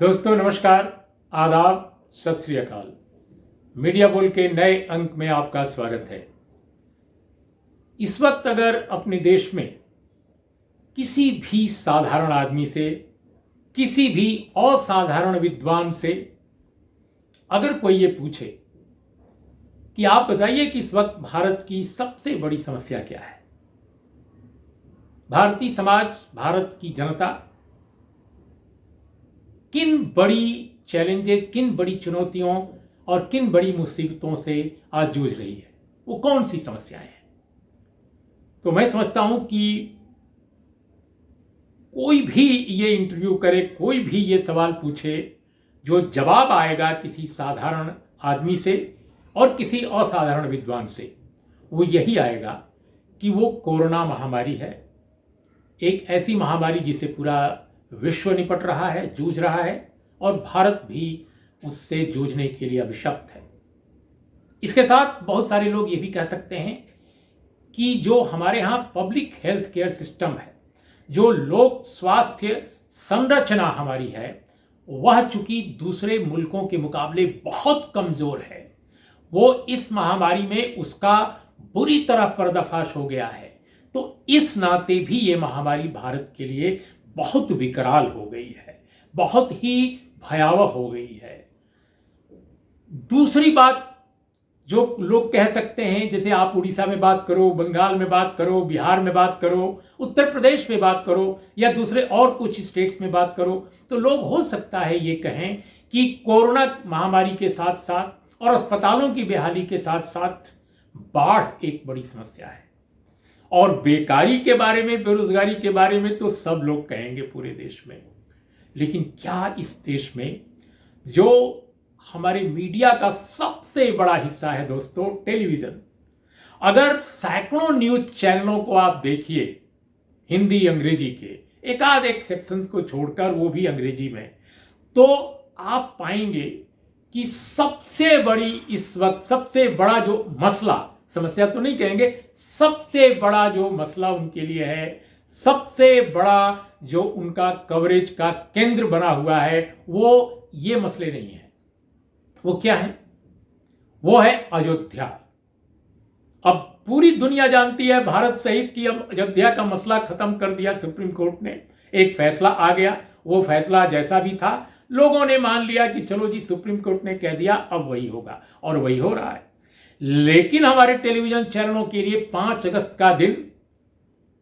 दोस्तों नमस्कार, आदाब, सत श्री अकाल। मीडिया बोल के नए अंक में आपका स्वागत है। इस वक्त अगर अपने देश में किसी भी साधारण आदमी से, किसी भी असाधारण विद्वान से अगर कोई ये पूछे कि आप बताइए कि इस वक्त भारत की सबसे बड़ी समस्या क्या है, भारतीय समाज, भारत की जनता किन बड़ी चैलेंजेस, किन बड़ी चुनौतियों और किन बड़ी मुसीबतों से आज जूझ रही है, वो कौन सी समस्याएं हैं। तो मैं समझता हूं कि कोई भी ये इंटरव्यू करे, कोई भी ये सवाल पूछे, जो जवाब आएगा किसी साधारण आदमी से और किसी असाधारण विद्वान से, वो यही आएगा कि वो कोरोना महामारी है। एक ऐसी महामारी जिसे पूरा विश्व निपट रहा है, जूझ रहा है, और भारत भी उससे जूझने के लिए अभिशप्त है। इसके साथ बहुत सारे लोग ये भी कह सकते हैं कि जो हमारे यहाँ पब्लिक हेल्थ केयर सिस्टम है, जो लोक स्वास्थ्य संरचना हमारी है, वह चूंकि दूसरे मुल्कों के मुकाबले बहुत कमजोर है। वो इस महामारी में उसका बुरी तरह पर्दाफाश हो गया है। तो इस नाते भी ये महामारी भारत के लिए बहुत विकराल हो गई है, बहुत ही भयावह हो गई है। दूसरी बात जो लोग कह सकते हैं, जैसे आप उड़ीसा में बात करो, बंगाल में बात करो, बिहार में बात करो, उत्तर प्रदेश में बात करो, या दूसरे और कुछ स्टेट्स में बात करो, तो लोग हो सकता है ये कहें कि कोरोना महामारी के साथ साथ और अस्पतालों की बेहाली के साथ साथ बाढ़ एक बड़ी समस्या है। और बेकारी के बारे में, बेरोजगारी के बारे में तो सब लोग कहेंगे पूरे देश में। लेकिन क्या इस देश में जो हमारे मीडिया का सबसे बड़ा हिस्सा है दोस्तों, टेलीविजन, अगर सैकड़ों न्यूज चैनलों को आप देखिए, हिंदी अंग्रेजी के एक आध एक्सेप्शंस को छोड़कर, वो भी अंग्रेजी में, तो आप पाएंगे कि सबसे बड़ी इस वक्त सबसे बड़ा जो मसला, समस्या तो नहीं कहेंगे, सबसे बड़ा जो मसला उनके लिए है, सबसे बड़ा जो उनका कवरेज का केंद्र बना हुआ है, वो ये मसले नहीं है। वो क्या है? वो है अयोध्या। अब पूरी दुनिया जानती है, भारत सहित कि अब अयोध्या का मसला खत्म कर दिया सुप्रीम कोर्ट ने। एक फैसला आ गया, वो फैसला जैसा भी था, लोगों ने मान लिया कि चलो जी, सुप्रीम कोर्ट ने कह दिया, अब वही होगा, और वही हो रहा है। लेकिन हमारे टेलीविजन चैनलों के लिए 5 अगस्त का दिन,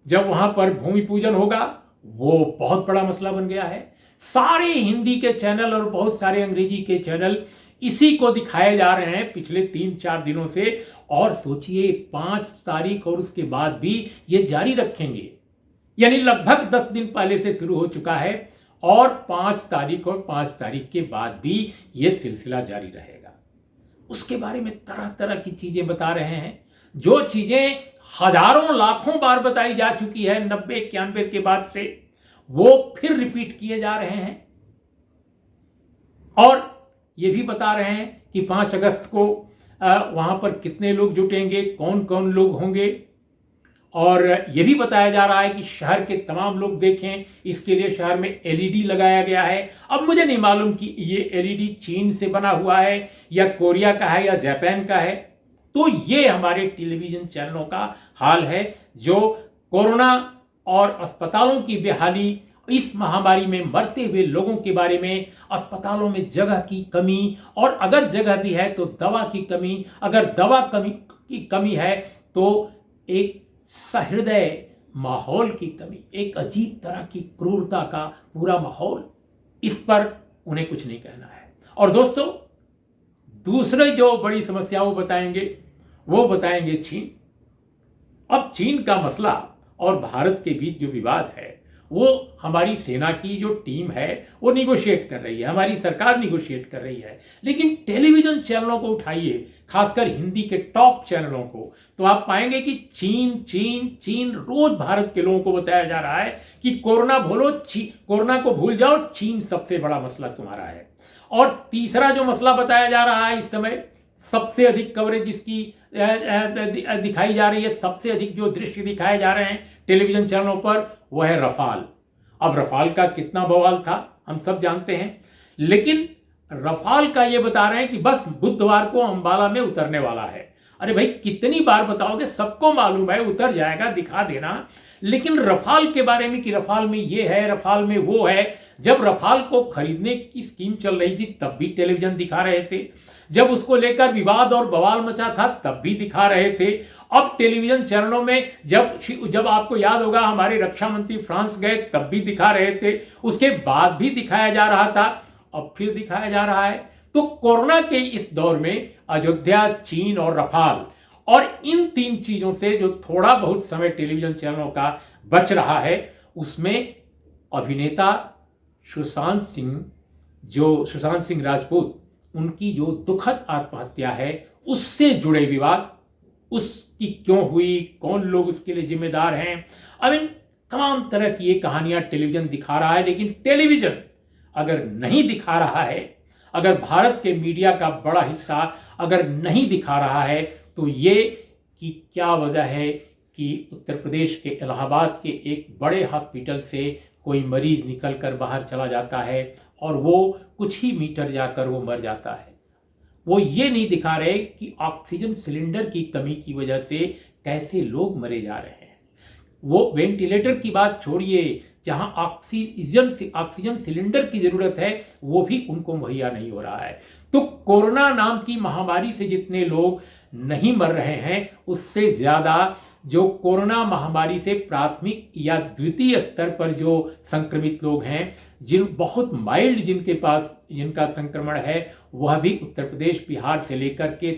जब वहां पर भूमि पूजन होगा, वो बहुत बड़ा मसला बन गया है। सारे हिंदी के चैनल और बहुत सारे अंग्रेजी के चैनल इसी को दिखाए जा रहे हैं पिछले 3-4 दिनों से। और सोचिए, 5 तारीख और उसके बाद भी ये जारी रखेंगे, यानी लगभग 10 दिन पहले से शुरू हो चुका है, और 5 तारीख और 5 तारीख के बाद भी ये सिलसिला जारी रहेगा। उसके बारे में तरह तरह की चीजें बता रहे हैं, जो चीजें हजारों लाखों बार बताई जा चुकी है 90-91 के बाद से, वो फिर रिपीट किए जा रहे हैं। और ये भी बता रहे हैं कि 5 अगस्त को वहां पर कितने लोग जुटेंगे, कौन कौन लोग होंगे। और यह भी बताया जा रहा है कि शहर के तमाम लोग देखें, इसके लिए शहर में एलईडी लगाया गया है। अब मुझे नहीं मालूम कि ये एलईडी चीन से बना हुआ है या कोरिया का है या जापान का है। तो ये हमारे टेलीविजन चैनलों का हाल है, जो कोरोना और अस्पतालों की बेहाली, इस महामारी में मरते हुए लोगों के बारे में, अस्पतालों में जगह की कमी, और अगर जगह भी है तो दवा की कमी, अगर दवा की कमी है तो एक सहृदय माहौल की कमी, एक अजीब तरह की क्रूरता का पूरा माहौल, इस पर उन्हें कुछ नहीं कहना है। और दोस्तों, दूसरे जो बड़ी समस्या वो बताएंगे चीन। अब चीन का मसला और भारत के बीच जो विवाद है, वो हमारी सेना की जो टीम है वो निगोशिएट कर रही है, हमारी सरकार निगोशिएट कर रही है। लेकिन टेलीविजन चैनलों को उठाइए, खासकर हिंदी के टॉप चैनलों को, तो आप पाएंगे कि चीन चीन चीन, रोज भारत के लोगों को बताया जा रहा है कि कोरोना को भूल जाओ, चीन सबसे बड़ा मसला तुम्हारा है। और तीसरा जो मसला बताया जा रहा है इस समय, सबसे अधिक कवरेज इसकी दिखाई जा रही है, सबसे अधिक जो दृश्य दिखाए जा रहे हैं टेलीविजन चैनलों पर, वह है रफाल। अब रफाल का कितना बवाल था हम सब जानते हैं, लेकिन रफाल का ये बता रहे हैं कि बस बुधवार को अंबाला में उतरने वाला है। अरे भाई कितनी बार बताओगे, सबको मालूम है उतर जाएगा, दिखा देना। लेकिन रफाल के बारे में कि रफाल में ये है, रफाल में वो है, जब रफाल को खरीदने की स्कीम चल रही थी तब भी टेलीविजन दिखा रहे थे, जब उसको लेकर विवाद और बवाल मचा था तब भी दिखा रहे थे। अब टेलीविजन चैनलों में जब आपको याद होगा हमारे रक्षा मंत्री फ्रांस गए तब भी दिखा रहे थे, उसके बाद भी दिखाया जा रहा था, अब फिर दिखाया जा रहा है। तो कोरोना के इस दौर में अयोध्या, चीन और रफाल और इन तीन चीजों से जो थोड़ा बहुत समय टेलीविजन चैनलों का बच रहा है, उसमें अभिनेता सुशांत सिंह राजपूत, उनकी जो दुखद आत्महत्या है उससे जुड़े विवाद, उसकी क्यों हुई, कौन लोग उसके लिए जिम्मेदार हैं, अब इन तमाम तरह की ये कहानियां टेलीविजन दिखा रहा है। लेकिन टेलीविजन अगर नहीं दिखा रहा है, अगर भारत के मीडिया का बड़ा हिस्सा अगर नहीं दिखा रहा है, तो ये कि क्या वजह है कि उत्तर प्रदेश के इलाहाबाद के एक बड़े हॉस्पिटल से कोई मरीज निकल कर बाहर चला जाता है और वो कुछ ही मीटर जाकर वो मर जाता है। वो ये नहीं दिखा रहे कि ऑक्सीजन सिलेंडर की कमी की वजह से कैसे लोग मरे जा रहे हैं। वो वेंटिलेटर की बात छोड़िए, जहां ऑक्सीजन सिलेंडर की जरूरत है वो भी उनको मुहैया नहीं हो रहा है। तो कोरोना नाम की महामारी से जितने लोग नहीं मर रहे हैं, उससे ज्यादा जो कोरोना महामारी से प्राथमिक या द्वितीय स्तर पर जो संक्रमित लोग हैं, बहुत माइल्ड जिनका संक्रमण है, वह भी उत्तर प्रदेश, बिहार से लेकर के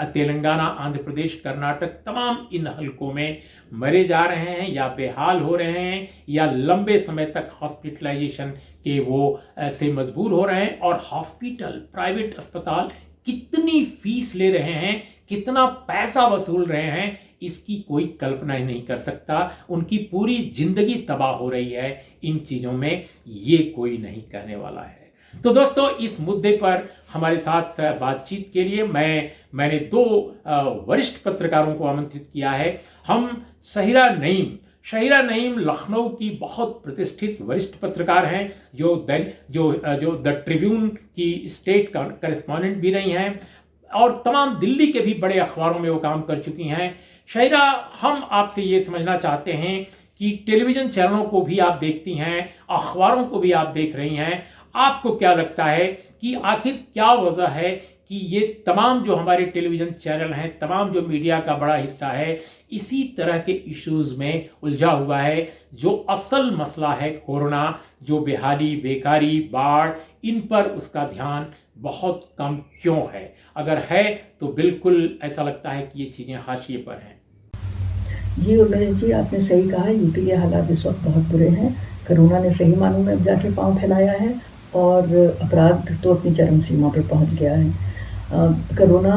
तेलंगाना, आंध्र प्रदेश, कर्नाटक, तमाम इन हलकों में मरे जा रहे हैं या बेहाल हो रहे हैं या लंबे समय तक हॉस्पिटलाइजेशन के वो से मजबूर हो रहे हैं। और हॉस्पिटल, प्राइवेट अस्पताल कितनी फीस ले रहे हैं, कितना पैसा वसूल रहे हैं, इसकी कोई कल्पना ही नहीं कर सकता। उनकी पूरी जिंदगी तबाह हो रही है इन चीज़ों में, ये कोई नहीं कहने वाला है। तो दोस्तों, इस मुद्दे पर हमारे साथ बातचीत के लिए मैंने दो वरिष्ठ पत्रकारों को आमंत्रित किया है। हम शहीरा नईम लखनऊ की बहुत प्रतिष्ठित वरिष्ठ पत्रकार हैं, जो द ट्रिब्यून की स्टेट करेस्पॉन्डेंट भी रही हैं और तमाम दिल्ली के भी बड़े अखबारों में वो काम कर चुकी हैं। शहीरा, हम आपसे ये समझना चाहते हैं कि टेलीविज़न चैनलों को भी आप देखती हैं, अखबारों को भी आप देख रही हैं, आपको क्या लगता है कि आखिर क्या वजह है कि ये तमाम जो हमारे टेलीविज़न चैनल हैं, तमाम जो मीडिया का बड़ा हिस्सा है, इसी तरह के इश्यूज़ में उलझा हुआ है? जो असल मसला है कोरोना, जो बेहाली, बेकारी, बाढ़, इन पर उसका ध्यान बहुत कम क्यों है? अगर है तो बिल्कुल ऐसा लगता है कि ये चीज़ें हाशिए पर हैं। जी उर्मिला जी, आपने सही कहा। यूपी के हालात इस वक्त बहुत बुरे हैं। कोरोना ने सही मानों में जाके पांव फैलाया है और अपराध तो अपनी चरम सीमा पर पहुंच गया है। कोरोना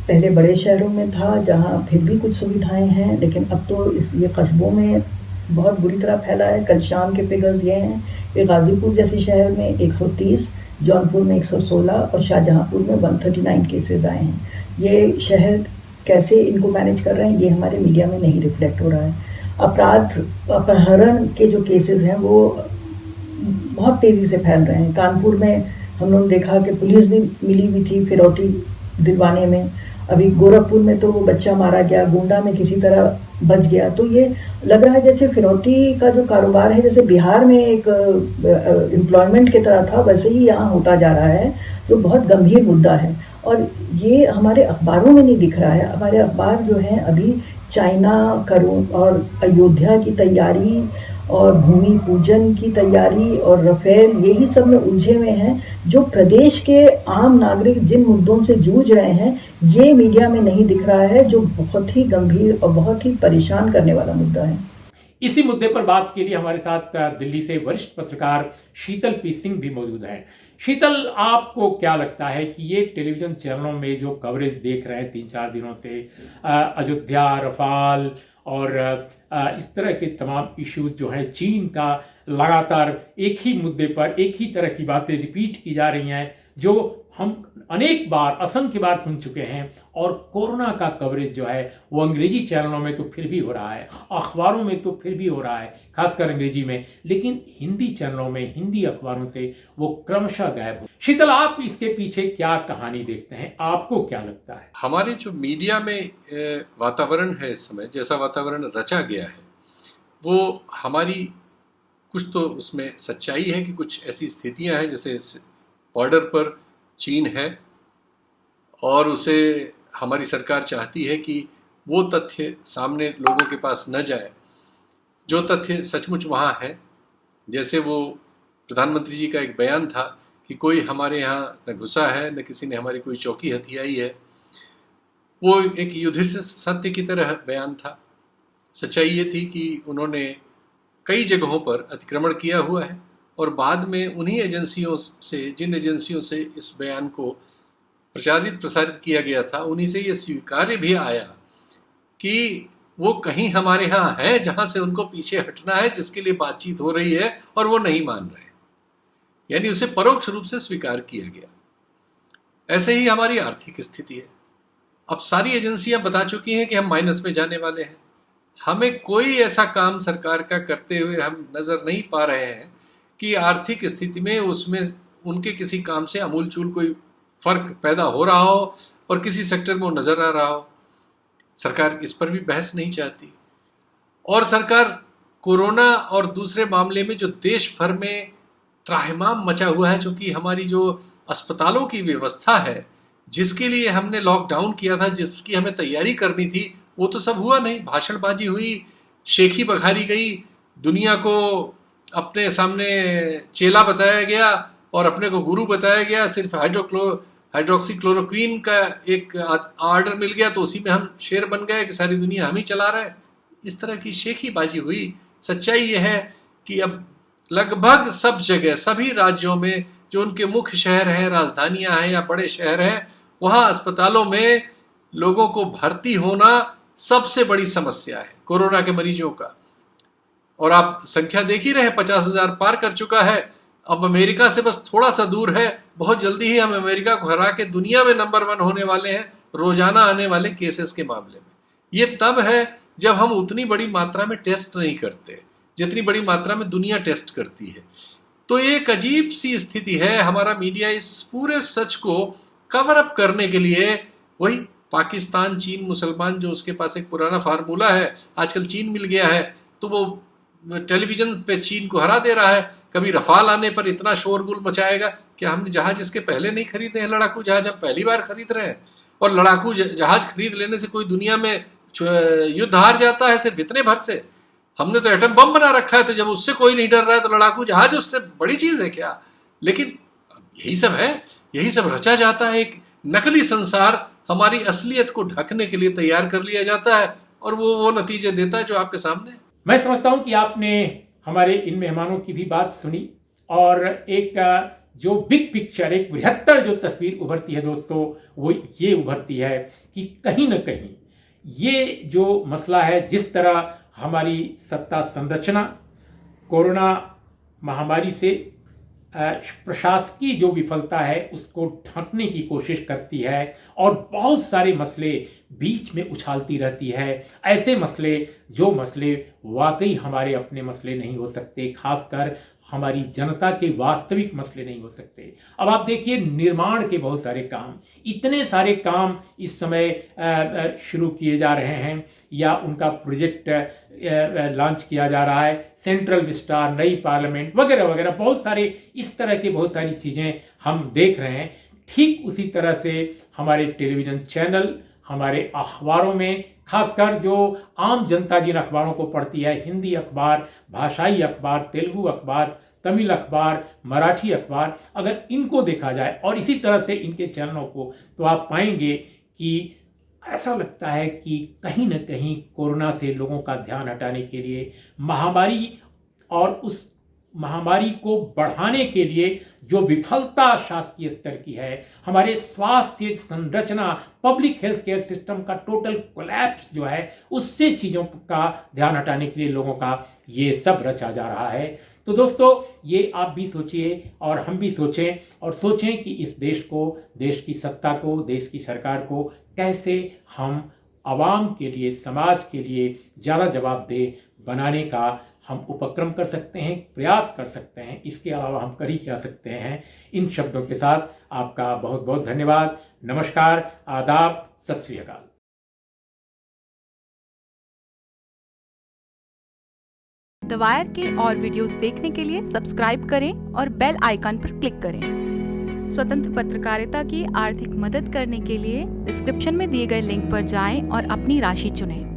पहले बड़े शहरों में था जहां फिर भी कुछ सुविधाएं हैं, लेकिन अब तो ये कस्बों में बहुत बुरी तरह फैला है। कल शाम के फिगर्स ये हैं कि गाजीपुर जैसे शहर में 130, जौनपुर में 116 और शाहजहांपुर में 139 केसेस आए हैं। ये शहर कैसे इनको मैनेज कर रहे हैं, ये हमारे मीडिया में नहीं रिफ्लेक्ट हो रहा है। अपहरण के जो केसेस हैं वो बहुत तेज़ी से फैल रहे हैं। कानपुर में हम लोगों ने देखा कि पुलिस भी मिली हुई थी फिरौती दिलवाने में। अभी गोरखपुर में तो वो बच्चा मारा गया, गोंडा में किसी तरह बच गया। तो ये लग रहा है जैसे फिरौती का जो कारोबार है, जैसे बिहार में एक एम्प्लॉयमेंट की तरह था, वैसे ही यहाँ होता जा रहा है, जो बहुत गंभीर मुद्दा है। और ये हमारे अखबारों में नहीं दिख रहा है। हमारे अखबार जो हैं अभी चाइना और अयोध्या की तैयारी और भूमि पूजन की तैयारी और राफेल, यही सब में उलझे हुए हैं। जो प्रदेश के आम नागरिक जिन मुद्दों से जूझ रहे हैं, ये मीडिया में नहीं दिख रहा है, जो बहुत ही गंभीर और बहुत ही परेशान करने वाला मुद्दा है। इसी मुद्दे पर बात के लिए हमारे साथ दिल्ली से वरिष्ठ पत्रकार शीतल पी सिंह भी मौजूद हैं। शीतल, आपको क्या लगता है कि ये टेलीविज़न चैनलों में जो कवरेज देख रहे हैं 3-4 दिनों से, अयोध्या, रफाल और इस तरह के तमाम इश्यूज जो हैं, चीन का लगातार एक ही मुद्दे पर एक ही तरह की बातें रिपीट की जा रही हैं जो हम अनेक बार, असंख्य बार सुन चुके हैं। और कोरोना का कवरेज जो है वो अंग्रेजी चैनलों में तो फिर भी हो रहा है, अखबारों में तो फिर भी हो रहा है, खासकर अंग्रेजी में, लेकिन हिंदी चैनलों में, हिंदी अखबारों से वो क्रमशः गायब हो। शीतल, आप इसके पीछे क्या कहानी देखते हैं, आपको क्या लगता है? हमारे जो मीडिया में वातावरण है इस समय, जैसा वातावरण रचा गया है, वो हमारी कुछ तो उसमें सच्चाई है कि कुछ ऐसी स्थितियां हैं, जैसे बॉर्डर पर चीन है और उसे हमारी सरकार चाहती है कि वो तथ्य सामने लोगों के पास न जाए जो तथ्य सचमुच वहाँ है। जैसे वो प्रधानमंत्री जी का एक बयान था कि कोई हमारे यहाँ न घुसा है, न किसी ने हमारी कोई चौकी हथियाई है। वो एक युधिष्ठिर सत्य की तरह बयान था। सच्चाई ये थी कि उन्होंने कई जगहों पर अतिक्रमण किया हुआ है और बाद में उन्हीं एजेंसियों से, जिन एजेंसियों से इस बयान को प्रसारित किया गया था, उन्हीं से ये स्वीकार्य भी आया कि वो कहीं हमारे यहाँ है जहाँ से उनको पीछे हटना है, जिसके लिए बातचीत हो रही है और वो नहीं मान रहे, यानी उसे परोक्ष रूप से स्वीकार किया गया। ऐसे ही हमारी आर्थिक स्थिति है। अब सारी एजेंसियां बता चुकी हैं कि हम माइनस में जाने वाले हैं। हमें कोई ऐसा काम सरकार का करते हुए हम नजर नहीं पा रहे हैं कि आर्थिक स्थिति में उसमें उनके किसी काम से अमूलचूल कोई फर्क पैदा हो रहा हो और किसी सेक्टर में वो नजर आ रहा हो। सरकार इस पर भी बहस नहीं चाहती। और सरकार कोरोना और दूसरे मामले में जो देश भर में त्राहिमाम मचा हुआ है, चूंकि हमारी जो अस्पतालों की व्यवस्था है, जिसके लिए हमने लॉकडाउन किया था, जिसकी हमें तैयारी करनी थी, वो तो सब हुआ नहीं। भाषणबाजी हुई, शेखी बघारी गई, दुनिया को अपने सामने चेला बताया गया और अपने को गुरु बताया गया। सिर्फ हाइड्रोक्सी क्लोरोक्वीन का एक ऑर्डर मिल गया तो उसी में हम शेर बन गए कि सारी दुनिया हम ही चला रहे हैं। इस तरह की शेखी बाजी हुई। सच्चाई यह है कि अब लगभग सब जगह, सभी राज्यों में जो उनके मुख्य शहर हैं, राजधानियां हैं या बड़े शहर हैं, वहां अस्पतालों में लोगों को भर्ती होना सबसे बड़ी समस्या है कोरोना के मरीजों का। और आप संख्या देख ही रहे, 50,000 पार कर चुका है। अब अमेरिका से बस थोड़ा सा दूर है। बहुत जल्दी ही हम अमेरिका को हरा के दुनिया में नंबर 1 होने वाले हैं रोजाना आने वाले केसेस के मामले में। ये तब है जब हम उतनी बड़ी मात्रा में टेस्ट नहीं करते जितनी बड़ी मात्रा में दुनिया टेस्ट करती है। तो ये एक अजीब सी स्थिति है। हमारा मीडिया इस पूरे सच को कवर अप करने के लिए वही पाकिस्तान, चीन, मुसलमान, जो उसके पास एक पुराना फार्मूला है, आजकल चीन मिल गया है तो वो टेलीविजन पे चीन को हरा दे रहा है। कभी रफाल आने पर इतना शोरगुल मचाएगा कि हमने जहाज इसके पहले नहीं खरीदे हैं, लड़ाकू जहाज हम पहली बार खरीद रहे हैं। और लड़ाकू जहाज खरीद लेने से कोई दुनिया में युद्ध हार जाता है सिर्फ इतने भर से? हमने तो एटम बम बना रखा है, तो जब उससे कोई नहीं डर रहा है तो लड़ाकू जहाज उससे बड़ी चीज है क्या? लेकिन यही सब है, यही सब रचा जाता है। एक नकली संसार हमारी असलियत को ढकने के लिए तैयार कर लिया जाता है और वो नतीजे देता है जो आपके सामने है। मैं समझता हूं कि आपने हमारे इन मेहमानों की भी बात सुनी और एक जो बिग पिक्चर, एक बृहत्तर जो तस्वीर उभरती है दोस्तों, वो ये उभरती है कि कहीं ना कहीं ये जो मसला है, जिस तरह हमारी सत्ता संरचना कोरोना महामारी से प्रशासकीय जो विफलता है उसको ढकने की कोशिश करती है और बहुत सारे मसले बीच में उछालती रहती है। ऐसे मसले जो मसले वाकई हमारे अपने मसले नहीं हो सकते, खासकर हमारी जनता के वास्तविक मसले नहीं हो सकते। अब आप देखिए, निर्माण के बहुत सारे काम, इतने सारे काम इस समय शुरू किए जा रहे हैं या उनका प्रोजेक्ट लॉन्च किया जा रहा है। सेंट्रल विस्टार, नई पार्लियामेंट वगैरह वगैरह, बहुत सारे इस तरह की बहुत सारी चीज़ें हम देख रहे हैं। ठीक उसी तरह से हमारे टेलीविज़न चैनल, हमारे अखबारों में, खासकर जो आम जनता जिन अखबारों को पढ़ती है, हिंदी अखबार, भाषाई अखबार, तेलुगु अखबार, तमिल अखबार, मराठी अखबार, अगर इनको देखा जाए और इसी तरह से इनके चैनलों को, तो आप पाएंगे कि ऐसा लगता है कि कहीं न कहीं कोरोना से लोगों का ध्यान हटाने के लिए, महामारी और उस महामारी को बढ़ाने के लिए जो विफलता शासकीय स्तर की है, हमारे स्वास्थ्य संरचना, पब्लिक हेल्थ केयर सिस्टम का टोटल कोलैप्स जो है, उससे चीज़ों का ध्यान हटाने के लिए लोगों का ये सब रचा जा रहा है। तो दोस्तों, ये आप भी सोचिए और हम भी सोचें, और सोचें कि इस देश को, देश की सत्ता को, देश की सरकार को कैसे हम आवाम के लिए, समाज के लिए ज़्यादा जवाबदेह बनाने का हम उपक्रम कर सकते हैं, प्रयास कर सकते हैं। इसके अलावा हम कर ही क्या सकते हैं। इन शब्दों के साथ आपका बहुत बहुत धन्यवाद। नमस्कार, आदाब, सत श्री अकाल। द वायर के और वीडियोस देखने के लिए सब्सक्राइब करें और बेल आइकन पर क्लिक करें। स्वतंत्र पत्रकारिता की आर्थिक मदद करने के लिए डिस्क्रिप्शन में दिए गए लिंक पर जाएं और अपनी राशि चुनें।